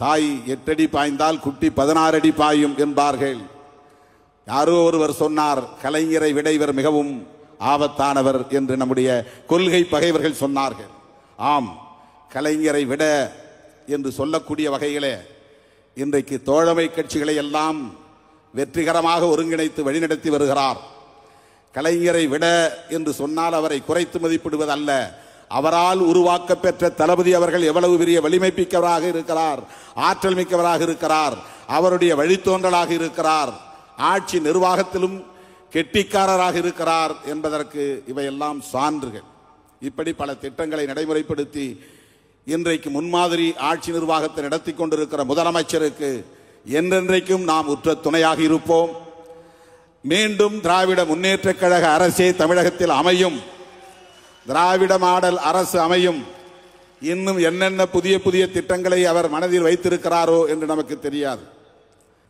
தாய் 8 அடி பாய்ந்தால் குட்டி 16 அடி பாயும் என்பார்கள். யாரோ ஒருவர் சொன்னார், கலைஞரை விட இவர் மிகவும் ஆபத்தானவர் என்று நம்முடைய கொள்கை பகைவர்கள் சொன்னார்கள். ஆம், கலைஞரை விட என்று சொல்லக்கூடிய வகையிலே இன்றைக்கு தோழமை கட்சிகளை எல்லாம் வெற்றிகரமாக ஒருங்கிணைத்து வழிநடத்தி வருகிறார். கலைஞரை விட என்று சொன்னால் அவரை குறைத்து மதிப்பிடுவதல்ல, அவரால் உருவாக்க பெற்ற தளபதி அவர்கள் எவ்வளவு பெரிய வலிமை மிக்கவராக இருக்கிறார், ஆற்றல் மிக்கவராக இருக்கிறார், அவருடைய வழித்தோன்றலாக இருக்கிறார், ஆட்சி நிர்வாகத்திலும் கெட்டிக்காரராக இருக்கிறார் என்பதற்கு இவையெல்லாம் சான்றுகள். இப்படி பல திட்டங்களை நடைமுறைப்படுத்தி இன்றைக்கு முன்மாதிரி ஆட்சி நிர்வாகத்தை நடத்தி கொண்டிருக்கிற முதலமைச்சருக்கு என்றென்றைக்கும் நாம் உற்ற துணையாக இருப்போம். மீண்டும் திராவிட முன்னேற்றக் கழக அரசே தமிழகத்தில் அமையும், திராவிட மாடல் அரசு அமையும். இன்னும் என்னென்ன புதிய புதிய திட்டங்களை அவர் மனதில் வைத்திருக்கிறாரோ என்று நமக்கு தெரியாது.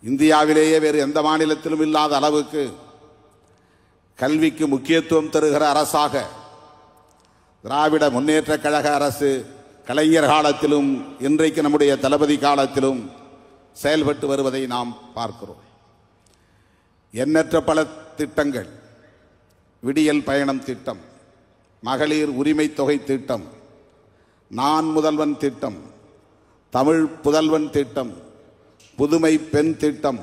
இந்தியாவிலேயே வேறு எந்த மாநிலத்திலும் இல்லாத அளவுக்கு கல்விக்கு முக்கியத்துவம் தருகிற அரசாக திராவிட முன்னேற்றக் கழக அரசு கலைஞர் காலத்திலும் இன்றைக்கு நம்முடைய தளபதி காலத்திலும் செயல்பட்டு வருவதை நாம் பார்க்கிறோம். எண்ணற்ற பல திட்டங்கள், விடியல் பயணம் திட்டம், மகளிர் உரிமை தொகை திட்டம், நான் முதல்வன் திட்டம், தமிழ் புதல்வன் திட்டம், புதுமை பெண் திட்டம்,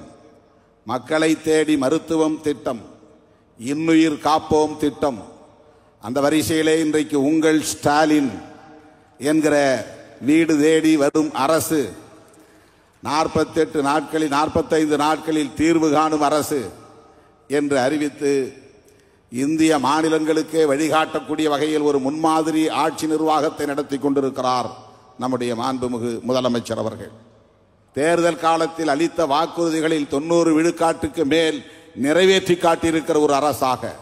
மக்களை தேடி மருத்துவம் திட்டம், இன்னுயிர் காப்போம் திட்டம், அந்த வரிசையிலே இன்றைக்கு உங்கள் ஸ்டாலின் என்கிற வீடு தேடி வரும் அரசு, 48 நாட்களில் 45 நாட்களில் தீர்வு காணும் அரசு என்று அறிவித்து இந்திய மாநிலங்களுக்கே வழிகாட்டக்கூடிய வகையில் ஒரு முன்மாதிரி ஆட்சி நிர்வாகத்தை நடத்தி கொண்டிருக்கிறார் நம்முடைய மாண்புமிகு முதலமைச்சர் அவர்கள். தேர்தல் காலத்தில் அளித்த வாக்குறுதிகளில் 90 விழுக்காட்டுக்கு மேல் நிறைவேற்றி காட்டியிருக்கிற ஒரு அரசாக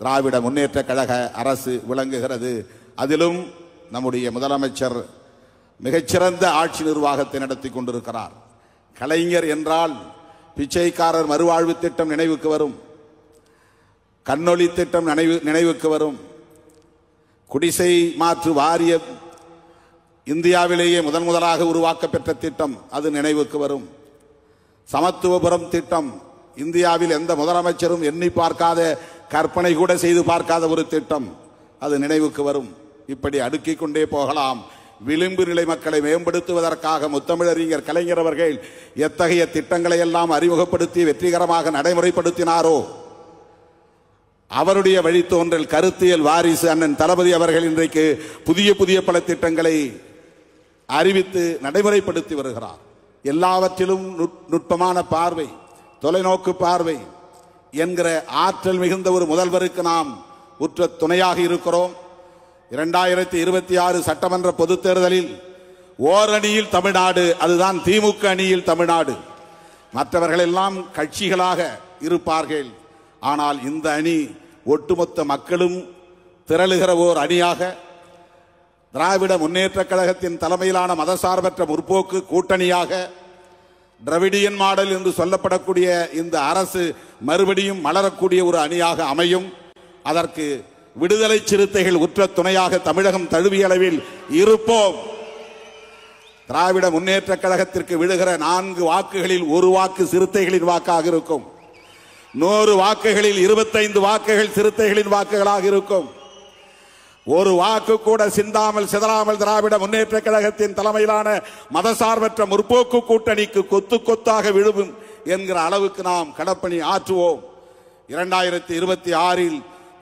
திராவிட முன்னேற்ற கழக அரசு விளங்குகிறது. அதிலும் நம்முடைய முதலமைச்சர் மிகச்சிறந்த ஆட்சி நிர்வாகத்தை நடத்தி கொண்டிருக்கிறார். கலைஞர் என்றால் பிச்சைக்காரர் மறுவாழ்வு திட்டம் நினைவுக்கு வரும், கண்ணொளி திட்டம் நினைவுக்கு வரும், குடிசை மாற்று வாரியம் இந்தியாவிலேயே முதலாக உருவாக்க பெற்ற திட்டம் அது நினைவுக்கு வரும், சமத்துவபுரம் திட்டம் இந்தியாவில் எந்த முதலமைச்சரும் எண்ணி பார்க்காத, கற்பனை கூட செய்து பார்க்காத ஒரு திட்டம் அது நினைவுக்கு வரும். இப்படி அடுக்கிக் கொண்டே போகலாம். விளிம்பு நிலை மக்களை மேம்படுத்துவதற்காக முத்தமிழறிஞர் கலைஞர் அவர்கள் எத்தகைய திட்டங்களை எல்லாம் அறிமுகப்படுத்தி வெற்றிகரமாக நடைமுறைப்படுத்தினாரோ, அவருடைய வழித்தோன்றல் கருத்தியல் வாரிசு அண்ணன் தளபதி அவர்கள் இன்றைக்கு புதிய புதிய பல திட்டங்களை அறிவித்து நடைமுறைப்படுத்தி வருகிறார். எல்லாவற்றிலும் நுட்பமான பார்வை, தொலைநோக்கு பார்வை என்கிற ஆற்றல் மிகுந்த ஒரு முதல்வருக்கு நாம் உற்ற துணையாக இருக்கிறோம். 2026 சட்டமன்ற பொதுத் தேர்தலில் ஓரணியில் தமிழ்நாடு, அதுதான் திமுக அணியில் தமிழ்நாடு. மற்றவர்கள் எல்லாம் கட்சிகளாக இருப்பார்கள். ஆனால் இந்த அணி ஒட்டுமொத்த மக்களும் திரளுகிற ஓர் அணியாக, திராவிட முன்னேற்ற கழகத்தின் தலைமையிலான மதசார்பற்ற முற்போக்கு கூட்டணியாக, டிராவிடியன் மாடல் என்று சொல்லப்படக்கூடிய இந்த அரசு மறுபடியும் மலரக்கூடிய ஒரு அணியாக அமையும். அதற்கு விடுதலை சிறுத்தைகள் உற்ற துணையாக தமிழகம் தழுவிய அளவில் இருப்போம். திராவிட முன்னேற்ற கழகத்திற்கு விழுகிற 4 வாக்குகளில் 1 வாக்கு சிறுத்தைகளின் வாக்காக இருக்கும். 100 வாக்குகளில் 25 வாக்குகள் சிறுத்தைகளின் வாக்குகளாக இருக்கும். 1 வாக்கு கூட சிந்தாமல் சிதறாமல் திராவிட முன்னேற்ற கழகத்தின் தலைமையிலான மதசார்பற்ற முற்போக்கு கூட்டணிக்கு கொத்து கொத்தாக விழுவும் என்கிற அளவுக்கு நாம் கடப்பணி ஆற்றுவோம். 2026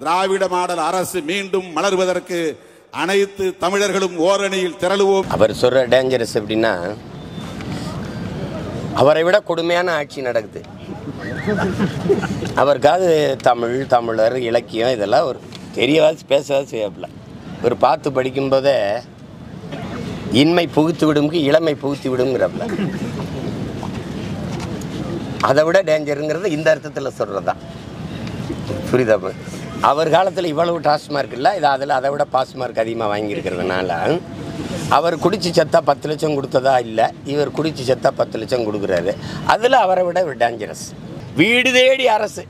திராவிட மாடல் அரசு மீண்டும் மலர்வதற்கு அனைத்து தமிழர்களும் ஓரணியில் திரளுவோம். அவர் சொல்ற டேஞ்சரஸ் எப்படின்னா, அவரை விட கொடுமையான ஆட்சி நடக்குது. அவருக்காவது தமிழர் இலக்கியம் இதெல்லாம் ஒரு தெரியவாது பேசவாது செய்யப்படல. ஒரு பார்த்து படிக்கும்போதே இன்மை புகுத்து விடும்க்கு இளமை புகுத்தி விடுங்கிறப்பல, அதை விட டேஞ்சருங்கிறது இந்த அர்த்தத்தில் சொல்றதுதான். புரியுதா? அவர் காலத்தில் இவ்வளவு டாஸ்மார்க் இல்லை, இது அதில் அதை விட பாஸ்மார்க் அதிகமாக வாங்கியிருக்கிறதுனால அவர் குடிச்சு செத்தா 10 லட்சம் கொடுத்ததா இல்லை, இவர் குடிச்சு செத்தா 10 லட்சம் கொடுக்குறாரு. அதில் அவரை விட டேஞ்சரஸ். வீடு தேடி அரசு,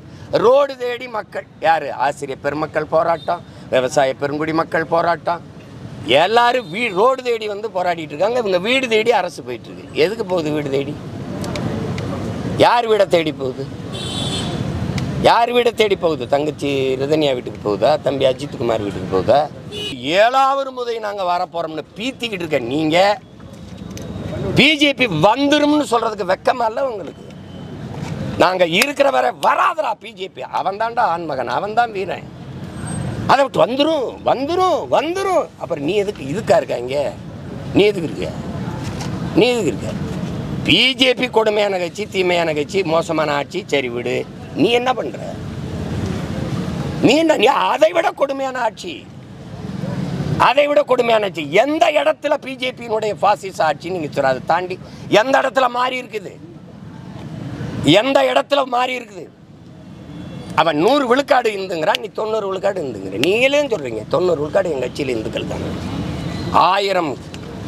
ரோடு தேடி மக்கள். யார்? ஆசிரியர் பெருமக்கள் போராட்டம், விவசாய பெருங்குடி மக்கள் போராட்டம், எல்லாரும் ரோடு தேடி வந்து போராடிட்டு இருக்காங்க. இவங்க வீடு தேடி அரசு போயிட்டு இருக்கு. எதுக்கு போகுது வீடு தேடி? யார் வீடை தேடி போகுது? யார் வீடை தேடி போகுது? தங்கச்சி ரதன்யா வீட்டுக்கு போகுதா? தம்பி அஜித் குமார் வீட்டுக்கு போகுதா? 7வது முறை நாங்கள் வரப்போறோம்னு பீத்திக்கிட்டு இருக்க நீங்க பிஜேபி வந்துரும்னு சொல்றதுக்கு வெக்கமா இல்லை உங்களுக்கு? நாங்க இருக்கிற வரை வராதரா பிஜேபி. அவன் தான்டா ஆண்மகன், அவன் தான் வீரன். அதை விட்டு வந்துடும் வந்துடும் வந்துடும். அப்புறம் நீ எதுக்கு இதுக்கா இருக்க? இங்கே நீ எதுக்கு இருக்க? நீ எதுக்கு இருக்க? பிஜேபி கொடுமையான கட்சி, தீமையான கட்சி, மோசமான ஆட்சி. சரி விடு. நீ என்ன பண்ற? நீ என்ன? நீ அதை விட கொடுமையான ஆட்சி, அதை விட கொடுமையான ஆட்சி. எந்த இடத்துல பிஜேபியினுடைய பாசிச ஆட்சி நீங்க சொல்ற, அதை தாண்டி எந்த இடத்துல மாறி இருக்குது? எந்த இடத்துல மாறி இருக்குது? அவன் 100 விழுக்காடு இந்துங்கிறான், நீ 90 விழுக்காடு இந்துங்கிற. நீங்களே சொல்றீங்க 90 விழுக்காடு எங்கள் கட்சியில் இந்துக்கள் தானே. 1000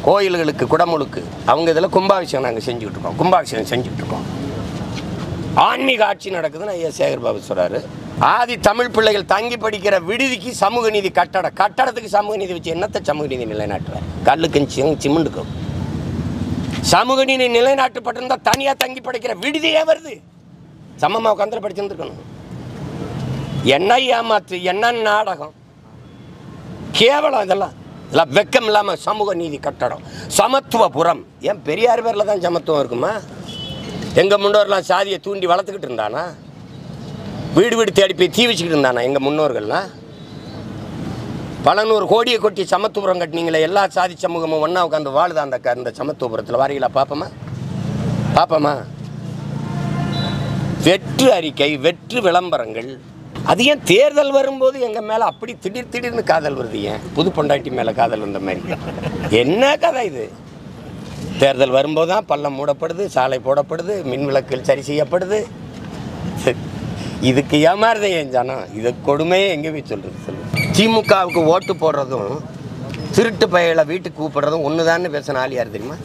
கோயில்களுக்கு குடமுழுக்கு அவங்க இதில் கும்பாபிஷேகம் நாங்கள் செஞ்சுக்கிட்டு இருக்கோம். கும்பாபிஷேகம் செஞ்சுக்கிட்டு இருக்கோம். ஆன்மீக ஆட்சி நடக்குதுன்னு ஐயா சேகர் பாபு சொல்கிறாரு. ஆதி தமிழ் பிள்ளைகள் தங்கி படிக்கிற விடுதிக்கு சமூக நீதி கட்டடத்துக்கு சமூக நீதி வச்சு என்னத்தை சமூக நீதி நிலைநாட்டுறேன்? கல்லுக்கு சிமெண்டுக்கும் சமூக நீதி நிலைநாட்டுப்பட்டிருந்தால் தனியாக தங்கி படிக்கிற விடுதியே வருது. சமமாக உட்காந்து படிச்சுருந்துருக்கணும். என்ன ஏமாத்து, என்ன நாடகம், கேவலம். இதெல்லாம் வெக்கம் இல்லாமல் சமூக நீதி கட்டடம், சமத்துவபுரம். ஏன் பெரியார் பேரில் தான் சமத்துவம் இருக்குமா? எங்கள் முன்னோர்லாம் சாதியை தூண்டி வளர்த்துக்கிட்டு இருந்தானா? வீடு வீடு தேடி போய் தீ வச்சுக்கிட்டு இருந்தானா எங்கள் முன்னோர்கள்லாம்? பல 100 கோடியை கொட்டி சமத்துவபுரம் கட்டினீங்களே, எல்லா சாதி சமூகமும் ஒன்றா உட்காந்து வாழுதா அந்த சமத்துவபுரத்தில்? வாரீங்களா? பார்ப்போமா? வெற்று அறிக்கை, வெற்று விளம்பரங்கள். அது ஏன் தேர்தல் வரும்போது எங்கள் மேலே அப்படி திடீர்னு காதல் வருது? ஏன் புது பொண்டாட்டி மேலே காதல் வந்த மாதிரி? என்ன கதை இது? தேர்தல் வரும்போது தான் பள்ளம் மூடப்படுது, சாலை போடப்படுது, மின் விளக்குகள் சரி செய்யப்படுது. இதுக்கு ஏமாறுதே என் ஜனம். இது கொடுமையே எங்கே போய் சொல்கிறது? திமுகவுக்கு ஓட்டு போடுறதும் திருட்டு பையலை வீட்டுக்கு கூப்பிடுறதும் ஒன்று தான்னு பேசின ஆள் யார் தெரியுமா?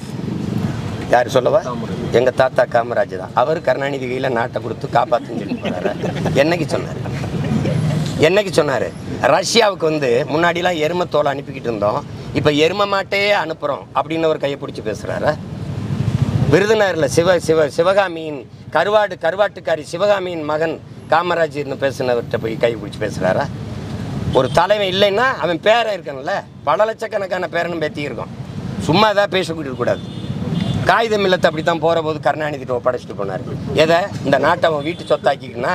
யார் சொல்லவா? எங்கள் தாத்தா காமராஜ் தான். அவர் கருணாநிதி கையில் நாட்டை கொடுத்து காப்பாற்றுன்னு சொல்லி போனார். என்னைக்கு சொன்னார்? ரஷ்யாவுக்கு வந்து முன்னாடிலாம் எருமத்தோலை அனுப்பிக்கிட்டு இருந்தோம், இப்போ எரும மாட்டையே அனுப்புகிறோம் அப்படின்னு ஒரு கையை பிடிச்சி பேசுகிறாரு. விருதுநகரில் சிவகாமியின் கருவாட்டுக்காரி சிவகாமியின் மகன் காமராஜர்னு பேசினவர்கிட்ட போய் கை பிடிச்சி பேசுகிறாரா? ஒரு தலைவன் இல்லைன்னா அவன் பேரை இருக்கணும்ல, பல லட்சக்கணக்கான பேரனும் பேத்தி இருக்கும். சும்மா தான் பேசிக்கிட்டு இருக்கக்கூடாது. காகிதம் இல்லத்தை அப்படி தான் போகிற போது கருணாநிதிட்ட ஒப்படைச்சிட்டு போனார். எதை? இந்த நாட்டை அவன் வீட்டு சொத்தாக்கிக்கணும்னா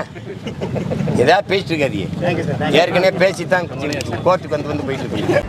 எதாவது பேசிட்டு இருக்காதியே. ஏற்கனவே பேசி தான் கோர்ட்டுக்கு வந்து போயிட்டு இருக்கீங்க.